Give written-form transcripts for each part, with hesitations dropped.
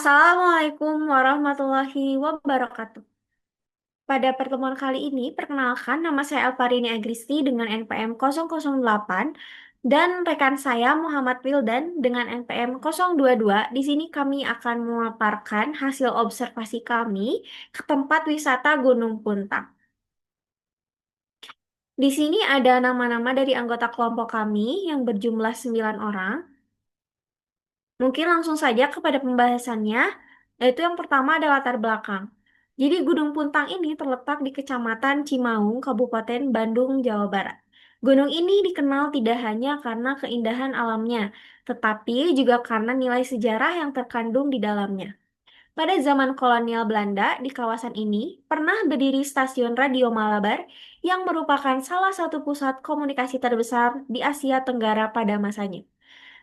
Assalamualaikum warahmatullahi wabarakatuh. Pada pertemuan kali ini, perkenalkan nama saya Alparini Agristi dengan NPM 008 dan rekan saya Muhammad Wildan dengan NPM 022. Di sini kami akan memaparkan hasil observasi kami ke tempat wisata Gunung Puntang. Di sini ada nama-nama dari anggota kelompok kami yang berjumlah 9 orang. Mungkin langsung saja kepada pembahasannya, yaitu yang pertama adalah latar belakang. Jadi Gunung Puntang ini terletak di Kecamatan Cimaung, Kabupaten Bandung, Jawa Barat. Gunung ini dikenal tidak hanya karena keindahan alamnya, tetapi juga karena nilai sejarah yang terkandung di dalamnya. Pada zaman kolonial Belanda, di kawasan ini pernah berdiri stasiun radio Malabar yang merupakan salah satu pusat komunikasi terbesar di Asia Tenggara pada masanya.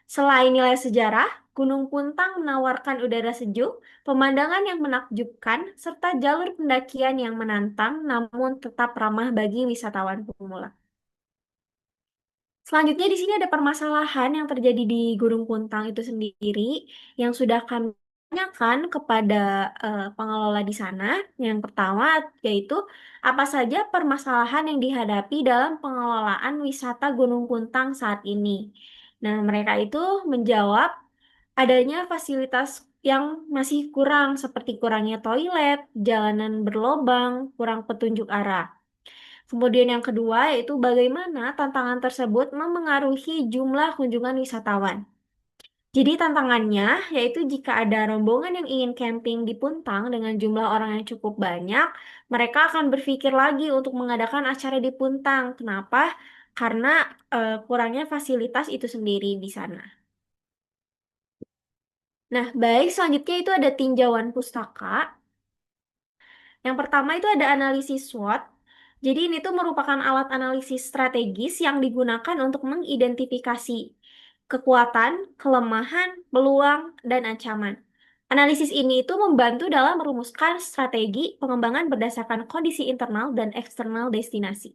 Selain nilai sejarah, Gunung Puntang menawarkan udara sejuk, pemandangan yang menakjubkan, serta jalur pendakian yang menantang namun tetap ramah bagi wisatawan pemula. Selanjutnya di sini ada permasalahan yang terjadi di Gunung Puntang itu sendiri yang sudah kami tanyakan kepada pengelola di sana. Yang pertama yaitu apa saja permasalahan yang dihadapi dalam pengelolaan wisata Gunung Puntang saat ini. Nah, mereka itu menjawab adanya fasilitas yang masih kurang seperti kurangnya toilet, jalanan berlobang, kurang petunjuk arah. Kemudian yang kedua yaitu bagaimana tantangan tersebut memengaruhi jumlah kunjungan wisatawan. Jadi tantangannya yaitu jika ada rombongan yang ingin camping di Puntang dengan jumlah orang yang cukup banyak, mereka akan berpikir lagi untuk mengadakan acara di Puntang. Kenapa? Karena kurangnya fasilitas itu sendiri di sana. Nah, baik selanjutnya itu ada tinjauan pustaka. Yang pertama itu ada analisis SWOT. Jadi ini tuh merupakan alat analisis strategis yang digunakan untuk mengidentifikasi kekuatan, kelemahan, peluang, dan ancaman. Analisis ini itu membantu dalam merumuskan strategi pengembangan berdasarkan kondisi internal dan eksternal destinasi.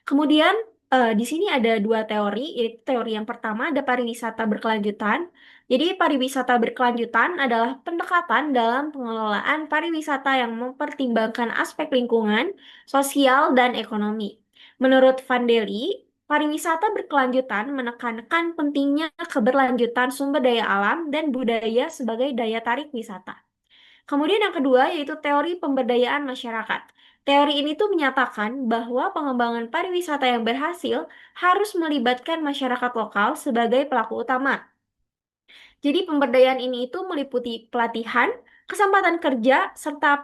Kemudian di sini ada dua teori, yaitu teori yang pertama ada pariwisata berkelanjutan. Jadi pariwisata berkelanjutan adalah pendekatan dalam pengelolaan pariwisata yang mempertimbangkan aspek lingkungan, sosial, dan ekonomi. Menurut Van Deli, pariwisata berkelanjutan menekankan pentingnya keberlanjutan sumber daya alam dan budaya sebagai daya tarik wisata. Kemudian yang kedua yaitu teori pemberdayaan masyarakat. Teori ini tuh menyatakan bahwa pengembangan pariwisata yang berhasil harus melibatkan masyarakat lokal sebagai pelaku utama. Jadi pemberdayaan ini itu meliputi pelatihan, kesempatan kerja, serta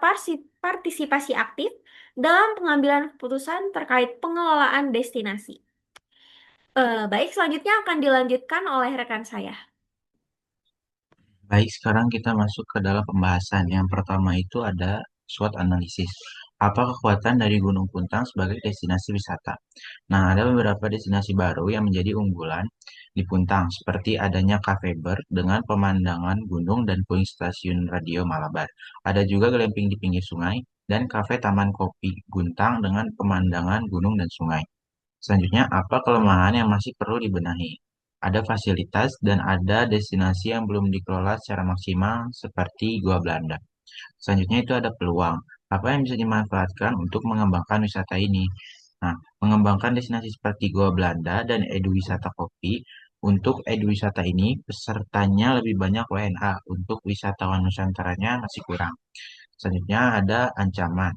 partisipasi aktif dalam pengambilan keputusan terkait pengelolaan destinasi. Baik, selanjutnya akan dilanjutkan oleh rekan saya. Baik, sekarang kita masuk ke dalam pembahasan. Yang pertama itu ada SWOT analisis. Apa kekuatan dari Gunung Puntang sebagai destinasi wisata? Nah, ada beberapa destinasi baru yang menjadi unggulan di Puntang, seperti adanya Cafe Bird dengan pemandangan gunung dan puing stasiun radio Malabar. Ada juga glamping di pinggir sungai dan kafe Taman Kopi Guntang dengan pemandangan gunung dan sungai. Selanjutnya, apa kelemahan yang masih perlu dibenahi? Ada fasilitas dan ada destinasi yang belum dikelola secara maksimal seperti Gua Belanda. Selanjutnya itu ada peluang. Apa yang bisa dimanfaatkan untuk mengembangkan wisata ini? Nah, mengembangkan destinasi seperti Gua Belanda dan eduwisata kopi. Untuk eduwisata ini, pesertanya lebih banyak WNA. Untuk wisatawan Nusantaranya masih kurang. Selanjutnya ada ancaman.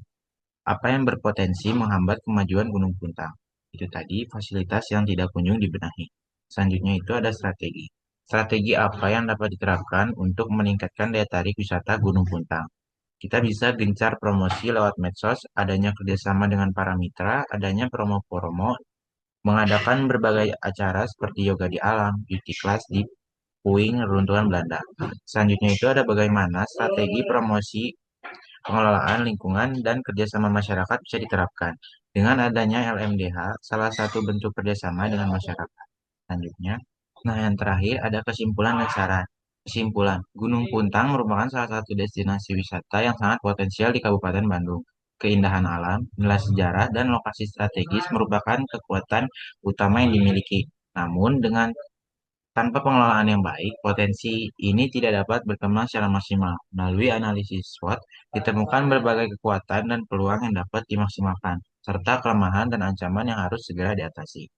Apa yang berpotensi menghambat kemajuan Gunung Puntang? Itu tadi fasilitas yang tidak kunjung dibenahi. Selanjutnya itu ada strategi. Strategi apa yang dapat diterapkan untuk meningkatkan daya tarik wisata Gunung Puntang? Kita bisa gencar promosi lewat medsos, adanya kerjasama dengan para mitra, adanya promo-promo, mengadakan berbagai acara seperti yoga di alam, beauty class di puing reruntuhan Belanda. Selanjutnya itu ada bagaimana strategi promosi pengelolaan lingkungan dan kerjasama masyarakat bisa diterapkan. Dengan adanya LMDH, salah satu bentuk kerjasama dengan masyarakat. Selanjutnya, nah yang terakhir ada kesimpulan dan saran. Kesimpulan, Gunung Puntang merupakan salah satu destinasi wisata yang sangat potensial di Kabupaten Bandung. Keindahan alam, nilai sejarah, dan lokasi strategis merupakan kekuatan utama yang dimiliki. Namun, dengan Tanpa pengelolaan yang baik, potensi ini tidak dapat berkembang secara maksimal. Melalui analisis SWOT, ditemukan berbagai kekuatan dan peluang yang dapat dimaksimalkan, serta kelemahan dan ancaman yang harus segera diatasi.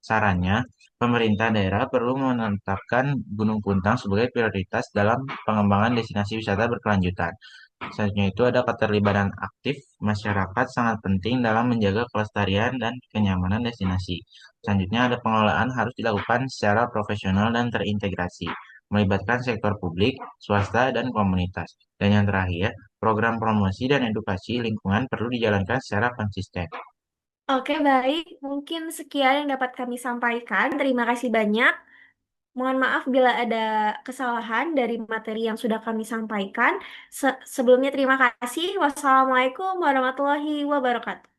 Sarannya, pemerintah daerah perlu menetapkan Gunung Puntang sebagai prioritas dalam pengembangan destinasi wisata berkelanjutan. Selanjutnya itu ada keterlibatan aktif masyarakat sangat penting dalam menjaga kelestarian dan kenyamanan destinasi. Selanjutnya ada pengelolaan harus dilakukan secara profesional dan terintegrasi, melibatkan sektor publik, swasta, dan komunitas. Dan yang terakhir, program promosi dan edukasi lingkungan perlu dijalankan secara konsisten. Oke, baik. Mungkin sekian yang dapat kami sampaikan. Terima kasih banyak. Mohon maaf bila ada kesalahan dari materi yang sudah kami sampaikan. Sebelumnya terima kasih. Wassalamualaikum warahmatullahi wabarakatuh.